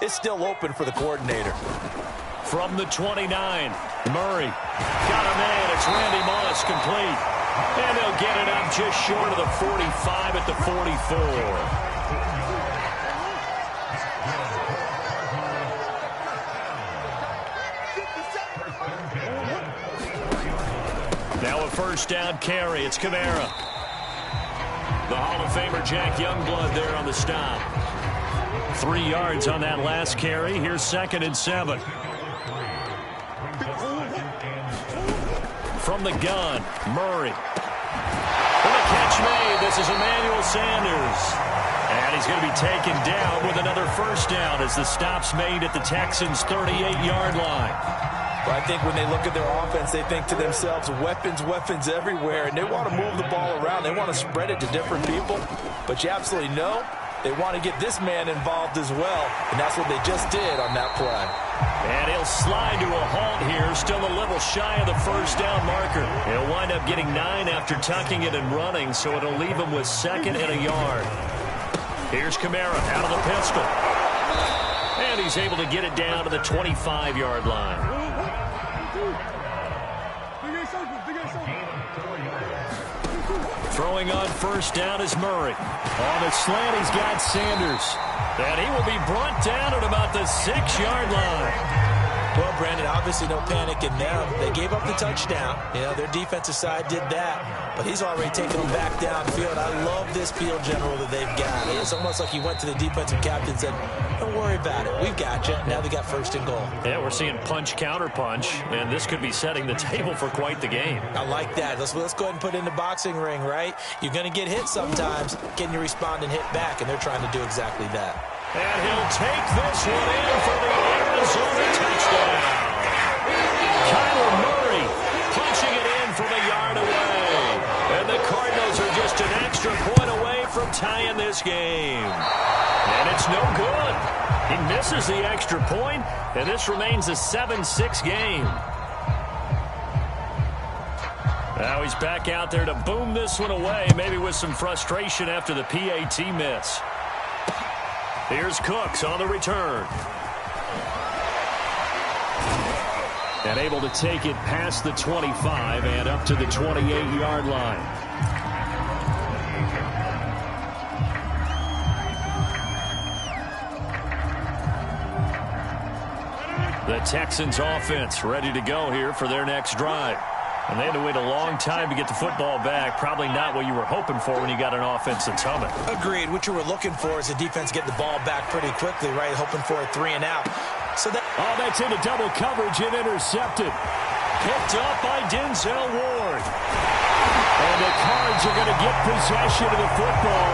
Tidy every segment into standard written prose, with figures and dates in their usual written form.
it's still open for the coordinator. From the 29, Murray got a man. It's Randy Moss complete. And they'll get it up just short of the 45 at the 44. Now a first down carry. It's Kamara. The Hall of Famer Jack Youngblood there on the stop. 3 yards on that last carry. Here's 2nd and 7. From the gun, Murray. And the catch made. This is Emmanuel Sanders. And he's going to be taken down with another first down as the stop's made at the Texans' 38-yard line. But I think when they look at their offense, they think to themselves, weapons, weapons everywhere. And they want to move the ball around. They want to spread it to different people. But you absolutely know they want to get this man involved as well. And that's what they just did on that play. And he'll slide to a halt here, still a little shy of the first down marker. He'll wind up getting 9 after tucking it and running, so it'll leave him with 2nd and a yard. Here's Kamara out of the pistol. And he's able to get it down to the 25-yard line. Throwing on first down is Murray. On the slant, he's got Sanders. And he will be brought down at about the 6-yard line. Well, Brandon, obviously no panic in them. They gave up the touchdown. You know, their defensive side did that. But he's already taking them back downfield. I love this field general that they've got. It's almost like he went to the defensive captain and said, don't worry about it. We've got you. Now they got 1st and goal. Yeah, we're seeing punch, counter punch, and this could be setting the table for quite the game. I like that. Let's go ahead and put it in the boxing ring, right? You're going to get hit sometimes. Can you respond and hit back? And they're trying to do exactly that. And he'll take this one in for the Arizona touchdown. Kyler Murray punching it in from a yard away. And the Cardinals are just an extra point away from tying this game. And it's no good. He misses the extra point, and this remains a 7-6 game. Now he's back out there to boom this one away, maybe with some frustration after the PAT miss. Here's Cooks on the return. And able to take it past the 25 and up to the 28-yard line. The Texans offense ready to go here for their next drive. And they had to wait a long time to get the football back. Probably not what you were hoping for when you got an offense that's humming. Agreed. What you were looking for is the defense get the ball back pretty quickly, right? Hoping for a 3 and out. So that that's into double coverage and intercepted. Picked up by Denzel Ward. And the Cards are going to get possession of the football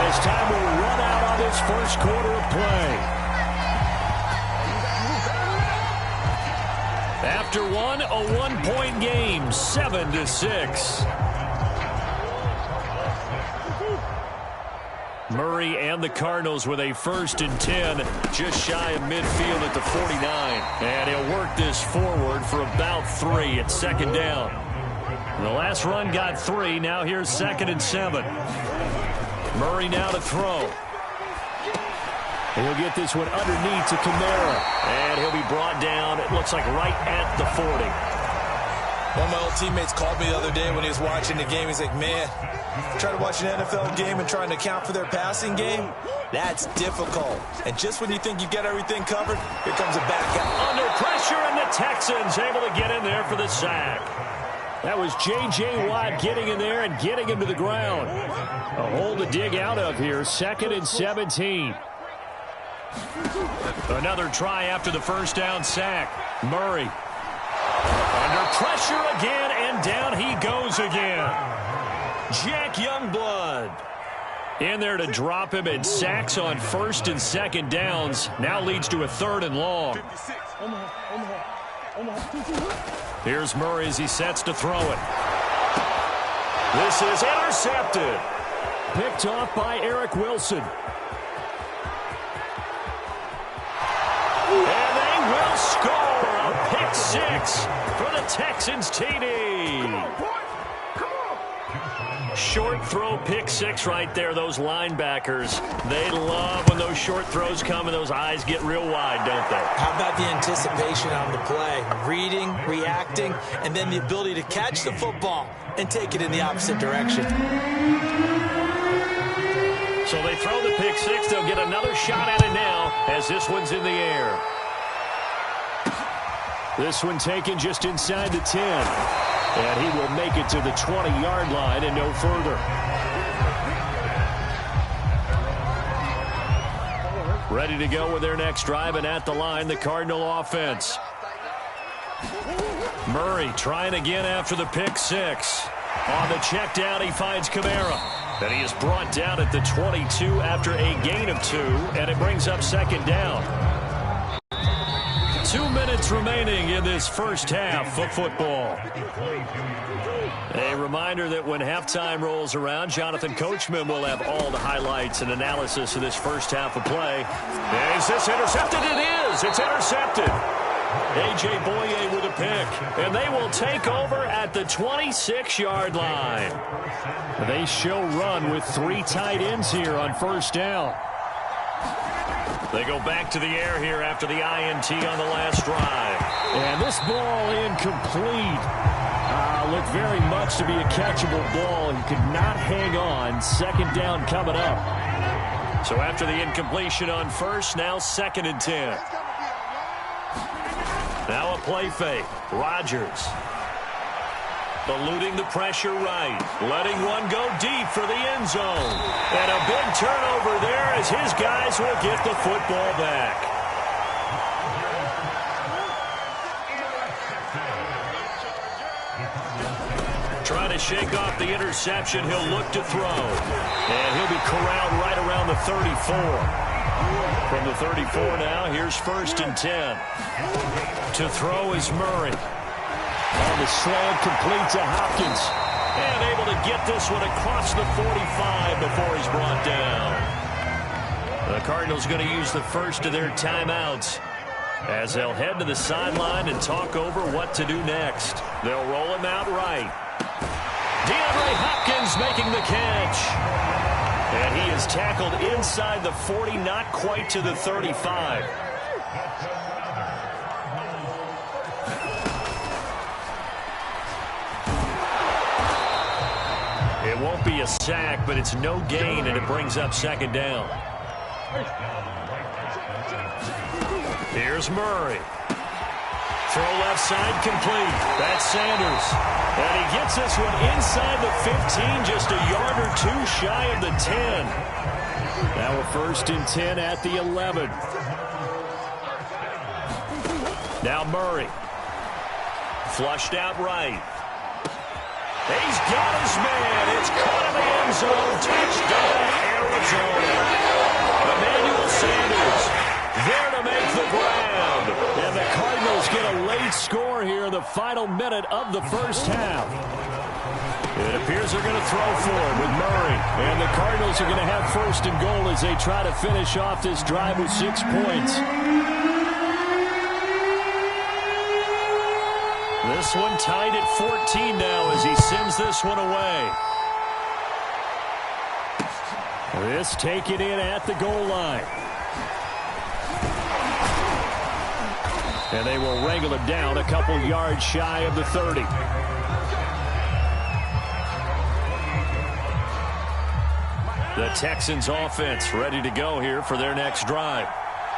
as time will run out on this first quarter of play. After one, a 1-point game, 7-6. Murray and the Cardinals with a 1st and 10, just shy of midfield at the 49. And he'll work this forward for about 3 at 2nd down. The last run got 3. Now here's 2nd and 7. Murray now to throw. He'll get this one underneath to Kamara. And he'll be brought down, it looks like right at the 40. One of my old teammates called me the other day when he was watching the game. He's like, man, trying to watch an NFL game and trying to account for their passing game, that's difficult. And just when you think you get everything covered, here comes a back out. Under pressure, and the Texans able to get in there for the sack. That was J.J. Watt getting in there and getting him to the ground. A hole to dig out of here, 2nd and 17. Another try after the first down sack. Murray under pressure again, and down he goes again. Jack Youngblood in there to drop him, and sacks on 1st and 2nd downs. Now leads to a 3rd and long. Here's Murray as he sets to throw it. This is intercepted. Picked off by Eric Wilson. And they will score a pick 6 for the Texans TD. Short throw pick six right there, those linebackers. They love when those short throws come and those eyes get real wide, don't they? How about the anticipation on the play? Reading, reacting, and then the ability to catch the football and take it in the opposite direction. So they throw the pick six. They'll get another shot at it now as this one's in the air. This one taken just inside the 10. And he will make it to the 20-yard line and no further. Ready to go with their next drive, and at the line, the Cardinal offense. Murray trying again after the pick six. On the check down, he finds Kamara. And he is brought down at the 22 after a gain of 2, and it brings up second down. 2 minutes remaining in this first half of football. A reminder that when halftime rolls around, Jonathan Coachman will have all the highlights and analysis of this first half of play. Is this intercepted? It is. It's intercepted. A.J. Boye with a pick, and they will take over at the 26-yard line. They show run with 3 tight ends here on first down. They go back to the air here after the INT on the last drive. And this ball incomplete. Looked very much to be a catchable ball. He could not hang on. Second down coming up. So after the incompletion on first, now 2nd and 10. Now a play fake. Rodgers. Eluding the pressure right. Letting one go deep for the end zone. And a big turnover there as his guys will get the football back. Trying to shake off the interception. He'll look to throw. And he'll be corralled right around the 34. From the 34 now, here's 1st and 10. To throw is Murray. On the slant, complete to Hopkins. And able to get this one across the 45 before he's brought down. The Cardinals going to use the first of their timeouts as they'll head to the sideline and talk over what to do next. They'll roll him out right. DeAndre Hopkins making the catch. And he is tackled inside the 40, not quite to the 35. It won't be a sack, but it's no gain, and it brings up second down. Here's Murray. Throw left side complete. That's Sanders. And he gets this one inside the 15, just a yard or 2 shy of the 10. Now a 1st and 10 at the 11. Now Murray. Flushed out right. He's got his man. It's caught in the end zone. Touchdown, Arizona. Emmanuel Sanders there to make the ground. And the Cardinals get a late score here in the final minute of the first half. It appears they're going to throw for it with Murray. And the Cardinals are going to have 1st and goal as they try to finish off this drive with 6 points. This one tied at 14 now as he sends this one away. This taken in at the goal line. And they will wrangle him down a couple yards shy of the 30. The Texans offense ready to go here for their next drive.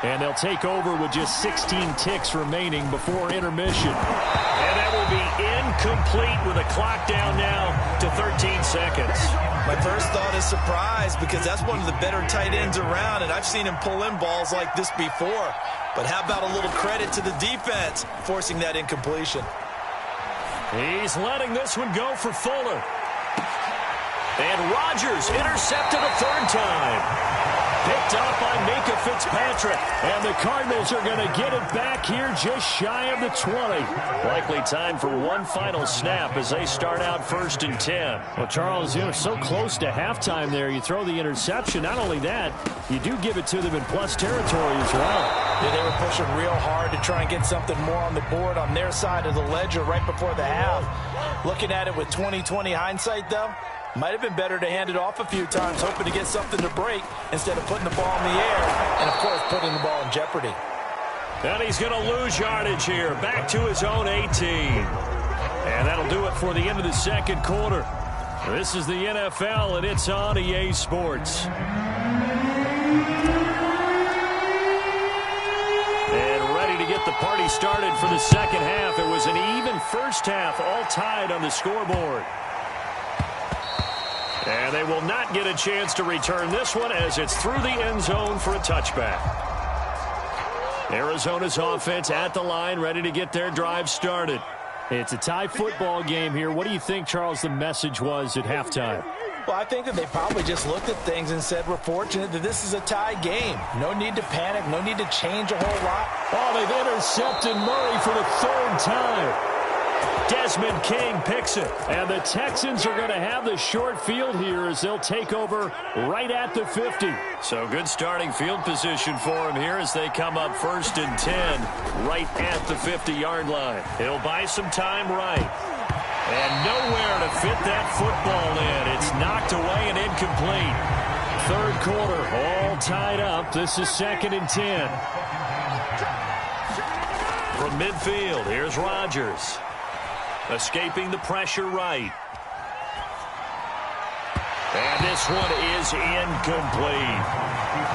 And they'll take over with just 16 ticks remaining before intermission. And that will be incomplete with a clock down now to 13 seconds. My first thought is surprise because that's one of the better tight ends around, and I've seen him pull in balls like this before. But how about a little credit to the defense forcing that incompletion? He's letting this one go for Fuller. And Rodgers intercepted a 3rd time. Picked off by Minka Fitzpatrick. And the Cardinals are going to get it back here just shy of the 20. Likely time for one final snap as they start out 1st and 10. Well, Charles, you're so close to halftime there. You throw the interception. Not only that, you do give it to them in plus territory as well. Yeah, they were pushing real hard to try and get something more on the board on their side of the ledger right before the half. Looking at it with 20/20 hindsight, though, Might have been better to hand it off a few times, hoping to get something to break instead of putting the ball in the air and, of course, putting the ball in jeopardy. And he's going to lose yardage here. Back to his own 18. And that'll do it for the end of the second quarter. This is the NFL, and it's on EA Sports. And ready to get the party started for the second half. It was an even first half, all tied on the scoreboard. And they will not get a chance to return this one as it's through the end zone for a touchback. Arizona's offense at the line, ready to get their drive started. It's a tie football game here. What do you think, Charles, the message was at halftime? Well, I think that they probably just looked at things and said, we're fortunate that this is a tie game. No need to panic. No need to change a whole lot. Oh, they've intercepted Murray for the third time. Desmond King picks it. And the Texans are going to have the short field here as they'll take over right at the 50. So good starting field position for him here as they come up 1st and 10 right at the 50-yard line. He'll buy some time right. And nowhere to fit that football in. It's knocked away and incomplete. Third quarter, all tied up. This is 2nd and 10. From midfield, here's Rodgers. Escaping the pressure right. And this one is incomplete.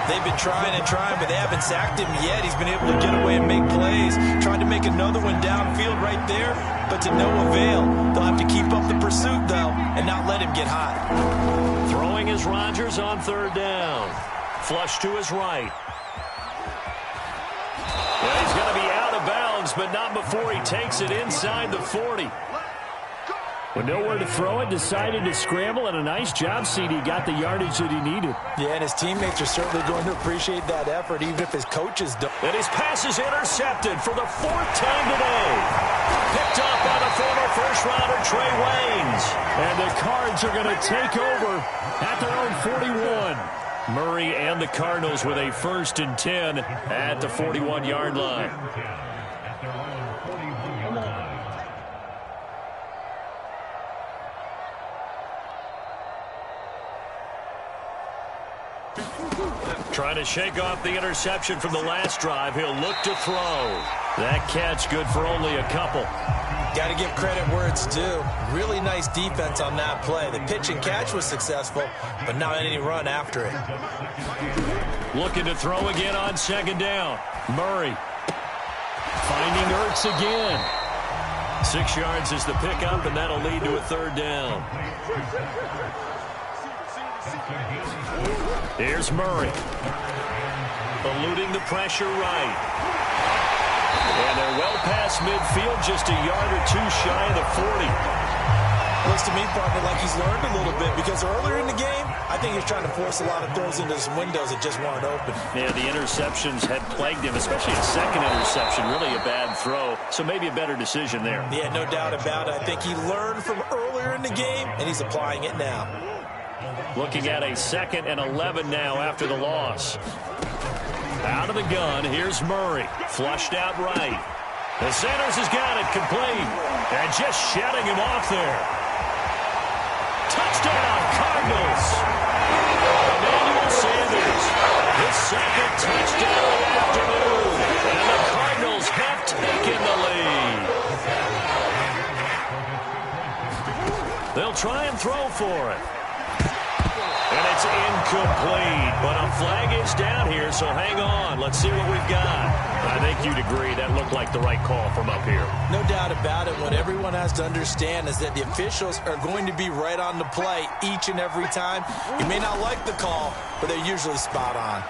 They've been trying and trying, but they haven't sacked him yet. He's been able to get away and make plays. Tried to make another one downfield right there, but to no avail. They'll have to keep up the pursuit, though, and not let him get hot. Throwing is Rodgers on 3rd down. Flush to his right. Well, he's going to be out of bounds, but not before he takes it inside the 40. With nowhere to throw it, decided to scramble, and a nice job, CD. Got the yardage that he needed. Yeah, and his teammates are certainly going to appreciate that effort, even if his coaches don't. And his pass is intercepted for the 4th time today. Picked up by the former first-rounder Trey Waynes. And the Cards are going to take over at their own 41. Murray and the Cardinals with a 1st and 10 at the 41-yard line. Trying to shake off the interception from the last drive. He'll look to throw. That catch good for only a couple. Got to give credit where it's due. Really nice defense on that play. The pitch and catch was successful, but not any run after it. Looking to throw again on 2nd down. Murray finding Ertz again. 6 yards is the pickup, and that'll lead to a 3rd down. Here's Murray. Eluding the pressure right. And they're well past midfield, just a yard or two shy of the 40. Looks to me, partner, like he's learned a little bit, because earlier in the game, I think he's trying to force a lot of throws into some windows that just weren't open. Yeah, the interceptions had plagued him, especially a second interception, really a bad throw. So maybe a better decision there. Yeah, no doubt about it. I think he learned from earlier in the game, and he's applying it now. Looking at a 2nd and 11 now after the loss. Out of the gun, here's Murray. Flushed out right. The Sanders has got it complete. And just shutting him off there. Touchdown, Cardinals. Emmanuel Sanders. His 2nd touchdown of the afternoon. And the Cardinals have taken the lead. They'll try and throw for it. And it's incomplete, but a flag is down here, so hang on. Let's see what we've got. I think you'd agree that looked like the right call from up here. No doubt about it. What everyone has to understand is that the officials are going to be right on the play each and every time. You may not like the call, but they're usually spot on.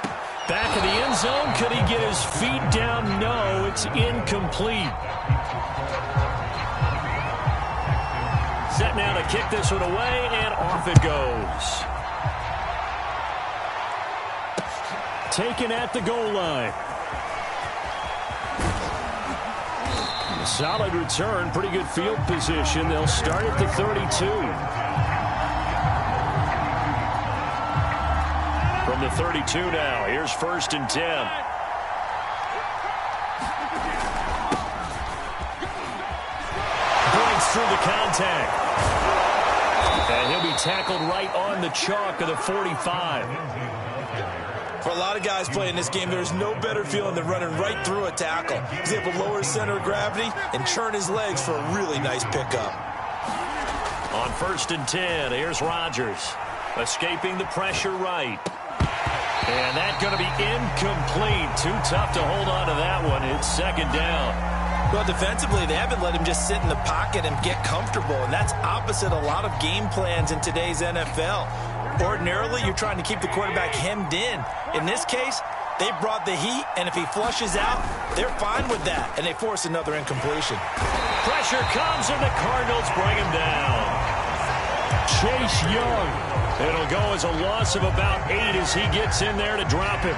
Back in the end zone, could he get his feet down? No, it's incomplete. Set now to kick this one away, and off it goes. Taken at the goal line. Solid return, pretty good field position. They'll start at the 32. From the 32 now, here's 1st and 10. Breaks through the contact. And he'll be tackled right on the chalk of the 45. For a lot of guys playing this game, there's no better feeling than running right through a tackle. He's able to lower his center of gravity and churn his legs for a really nice pickup. On 1st and 10, here's Rodgers. Escaping the pressure right. And that's going to be incomplete. Too tough to hold on to that one. It's 2nd down. Well, defensively, they haven't let him just sit in the pocket and get comfortable, and that's opposite a lot of game plans in today's NFL. Ordinarily, you're trying to keep the quarterback hemmed in. In this case, they brought the heat, and if he flushes out, they're fine with that, and they force another incompletion. Pressure comes, and the Cardinals bring him down. Chase Young. It'll go as a loss of about 8 as he gets in there to drop him.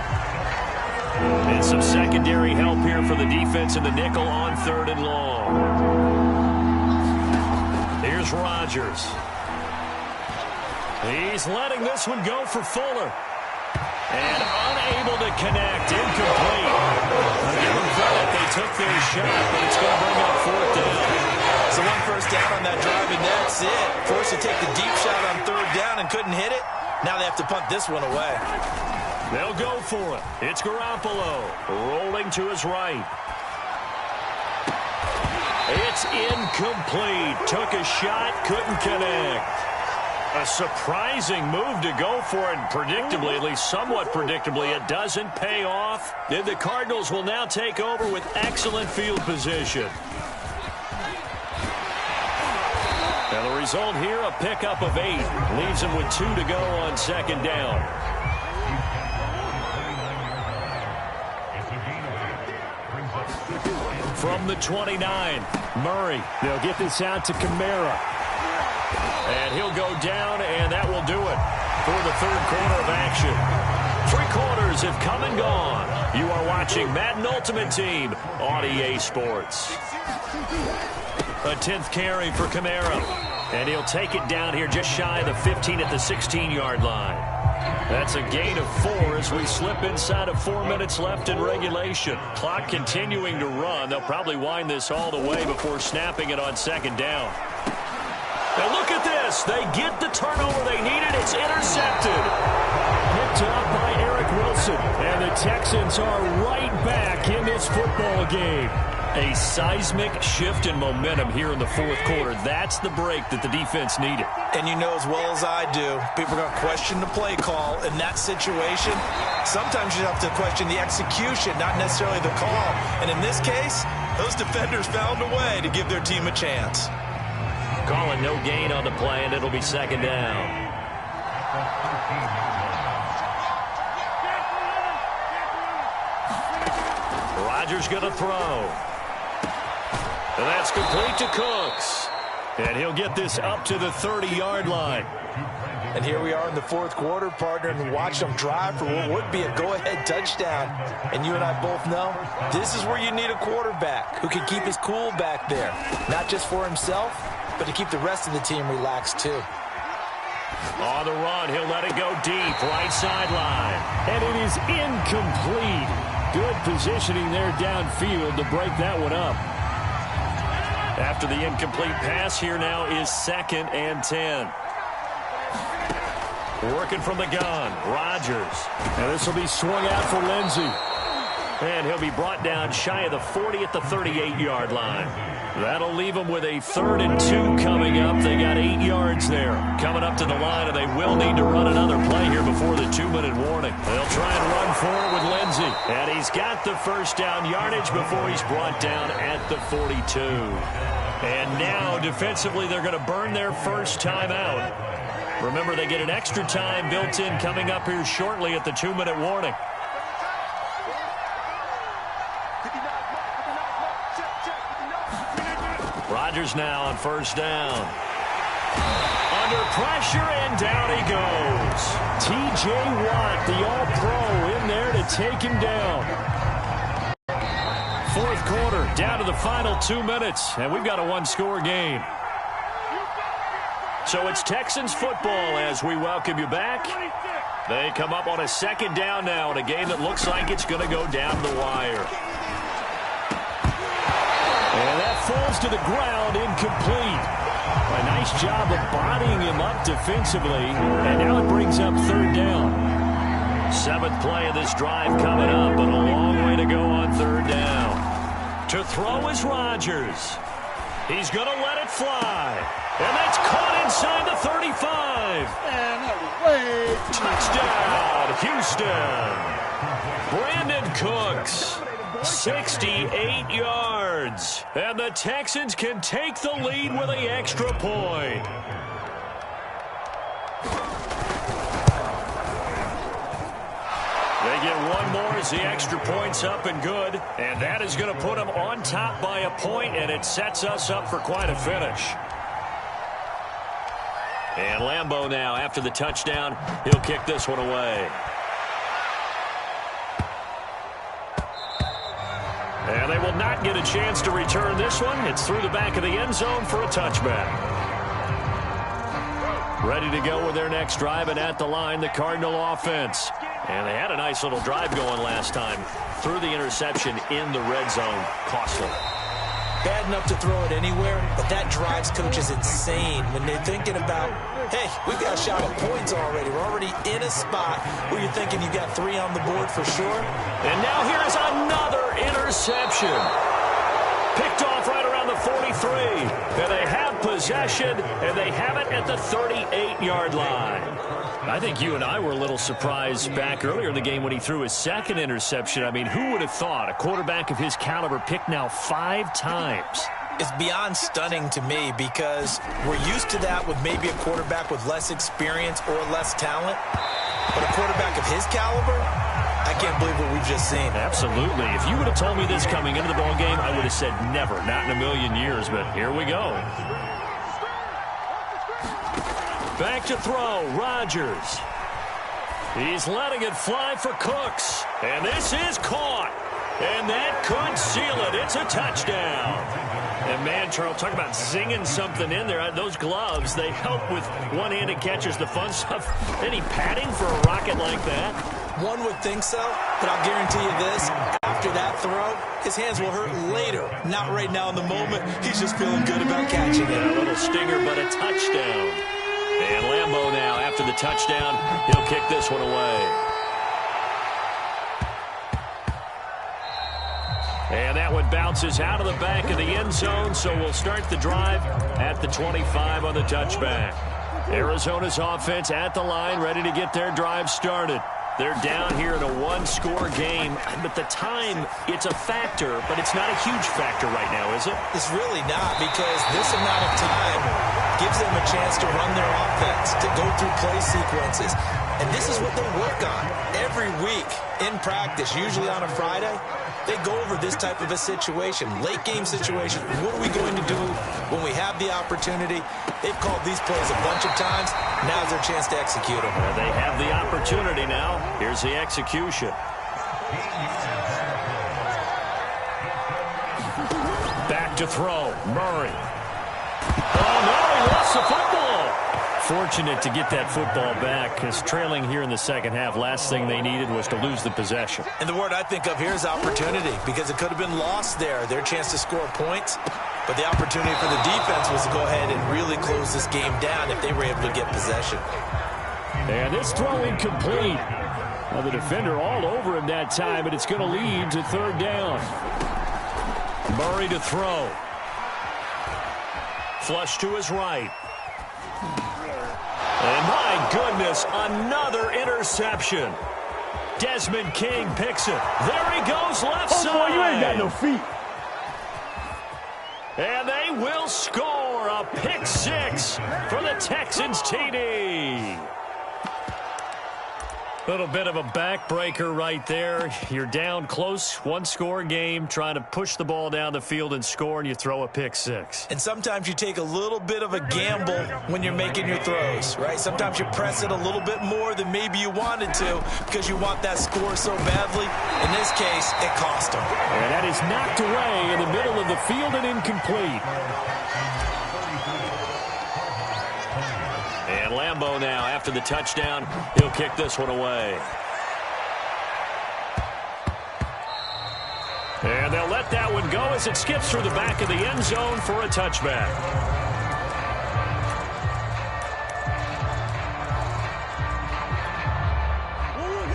And some secondary help here for the defense in the nickel on 3rd and long. Here's Rodgers. He's letting this one go for Fuller. And unable to connect. Incomplete. Give them credit. They took their shot, but it's going to bring up 4th down. So 1 first down on that drive, and that's it. Forced to take the deep shot on 3rd down and couldn't hit it. Now they have to punt this one away. They'll go for it. It's Garoppolo rolling to his right. It's incomplete. Took a shot, couldn't connect. A surprising move to go for it, and predictably, at least somewhat predictably, it doesn't pay off. Then the Cardinals will now take over with excellent field position. Now the result here, a pickup of 8. Leaves him with 2 to go on 2nd down. From the 29, Murray. They'll get this out to Kamara. And he'll go down, and that will do it for the 3rd quarter of action. 3 quarters have come and gone. You are watching Madden Ultimate Team on EA Sports. A 10th carry for Kamara. And he'll take it down here just shy of the 15 at the 16-yard line. That's a gain of 4 as we slip inside of 4 minutes left in regulation. Clock continuing to run. They'll probably wind this all the way before snapping it on 2nd down. And look at this. They get the turnover they needed. It's intercepted. Picked up by Eric Wilson. And the Texans are right back in this football game. A seismic shift in momentum here in the 4th quarter. That's the break that the defense needed. And you know as well as I do, people are going to question the play call in that situation. Sometimes you have to question the execution, not necessarily the call. And in this case, those defenders found a way to give their team a chance. Calling no gain on the play, and it'll be 2nd down. Rodgers going to throw. And that's complete to Cooks. And he'll get this up to the 30-yard line. And here we are in the 4th quarter, partner, and watch them drive for what would be a go-ahead touchdown. And you and I both know this is where you need a quarterback who can keep his cool back there. Not just for himself, but to keep the rest of the team relaxed too. On the run, he'll let it go deep, right sideline. And it is incomplete. Good positioning there downfield to break that one up. After the incomplete pass, here now is 2nd and 10. Working from the gun, Rodgers. And this will be swung out for Lindsey. And he'll be brought down shy of the 40 at the 38-yard line. That'll leave them with a 3rd and 2 coming up. They got 8 yards there. Coming up to the line, and they will need to run another play here before the 2-minute warning. They'll try and run for it with Lindsey. And he's got the 1st down yardage before he's brought down at the 42. And now, defensively, they're going to burn their first time out. Remember, they get an extra time built in coming up here shortly at the 2-minute warning. Rodgers now on 1st down. Under pressure, and down he goes. T.J. Watt, the All-Pro, in there to take him down. 4th quarter, down to the final 2 minutes, and we've got a 1-score game. So it's Texans football as we welcome you back. They come up on a 2nd down now in a game that looks like it's going to go down the wire. And that falls to the ground, incomplete. A nice job of bodying him up defensively, and now it brings up third down. 7th play of this drive coming up, but a long way to go on third down. To throw is Rodgers. He's going to let it fly. And that's caught inside the 35. Touchdown, Houston. Brandon Cooks, 68 yards. And the Texans can take the lead with the extra point. They get one more as the extra point's up and good. And that is going to put them on top by a point, and it sets us up for quite a finish. And Lambeau now, after the touchdown, he'll kick this one away. And they will not get a chance to return this one. It's through the back of the end zone for a touchback. Ready to go with their next drive, and at the line, the Cardinal offense. And they had a nice little drive going last time. Threw the interception in the red zone. Costly. Bad enough to throw it anywhere, but that drives coaches insane when they're thinking about, hey, we've got a shot at points already. We're already in a spot where you're thinking you've got 3 on the board for sure. And now here's another interception. Picked off right around the 43. And they have possession, and they have it at the 38-yard line. I think you and I were a little surprised back earlier in the game when he threw his second interception. I mean, who would have thought a quarterback of his caliber picked now 5 times? It's beyond stunning to me because we're used to that with maybe a quarterback with less experience or less talent. But a quarterback of his caliber, I can't believe what we've just seen. Absolutely. If you would have told me this coming into the ballgame, I would have said never, not in a million years. But here we go. Back to throw, Rodgers. He's letting it fly for Cooks. And this is caught. And that could seal it. It's a touchdown. And, man, Charles, talk about zinging something in there. Those gloves, they help with one-handed catches, the fun stuff. Any padding for a rocket like that? One would think so, but I'll guarantee you this. After that throw, his hands will hurt later. Not right now in the moment. He's just feeling good about catching it. A little stinger, but a touchdown. And Lambeau now, after the touchdown, he'll kick this one away. And that one bounces out of the back of the end zone, so we'll start the drive at the 25 on the touchback. Arizona's offense at the line, ready to get their drive started. They're down here in a one-score game, but the time, it's a factor, but it's not a huge factor right now, is it? It's really not, because this amount of time gives them a chance to run their offense, to go through play sequences. And this is what they work on every week in practice, usually on a Friday. They go over this type of a situation, late-game situation. What are we going to do when we have the opportunity? They've called these plays a bunch of times. Now's their chance to execute them. Well, they have the opportunity now. Here's the execution. Back to throw. Murray. Oh, no, he lost the football. Fortunate to get that football back, because trailing here in the second half, last thing they needed was to lose the possession. And the word I think of here is opportunity, because it could have been lost there, their chance to score points. But the opportunity for the defense was to go ahead and really close this game down if they were able to get possession. And this throw incomplete. Now the defender all over him that time, but it's going to lead to third down. Murray to throw. Flush to his right. And my goodness, another interception. Desmond King picks it. There he goes, left side. Boy, you ain't got no feet. And they will score a pick six for the Texans TD. Little bit of a backbreaker right there. You're down close, one-score game, trying to push the ball down the field and score, and you throw a pick six. And sometimes you take a little bit of a gamble when you're making your throws, right? Sometimes you press it a little bit more than maybe you wanted to because you want that score so badly. In this case, it cost them. And that is knocked away in the middle of the field and incomplete. And Lambeau now, after the touchdown, he'll kick this one away. And they'll let that one go as it skips through the back of the end zone for a touchback.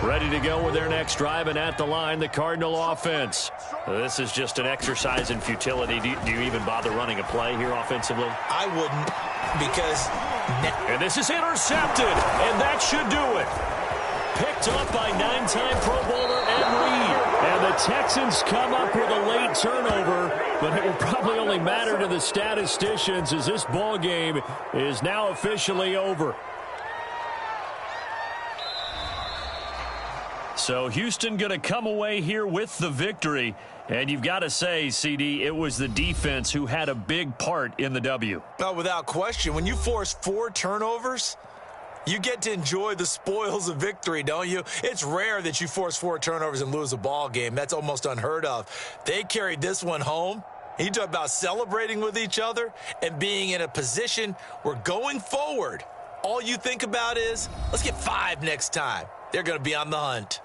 Ready to go with their next drive, and at the line, the Cardinal offense. This is just an exercise in futility. Do you even bother running a play here offensively? I wouldn't, because... And this is intercepted, and that should do it. Picked up by 9-time Pro Bowler Ed Reed. And the Texans come up with a late turnover, but it will probably only matter to the statisticians as this ball game is now officially over. So Houston going to come away here with the victory. And you've got to say, CD, it was the defense who had a big part in the W. Oh, without question. When you force 4 turnovers, you get to enjoy the spoils of victory, don't you? It's rare that you force 4 turnovers and lose a ball game. That's almost unheard of. They carried this one home. You talk about celebrating with each other and being in a position where going forward, all you think about is, let's get 5 next time. They're going to be on the hunt.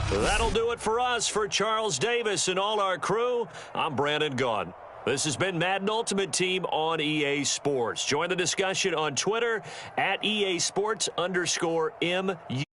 That'll do it for us. For Charles Davis and all our crew, I'm Brandon Gaudin. This has been Madden Ultimate Team on EA Sports. Join the discussion on Twitter at EA Sports_MU.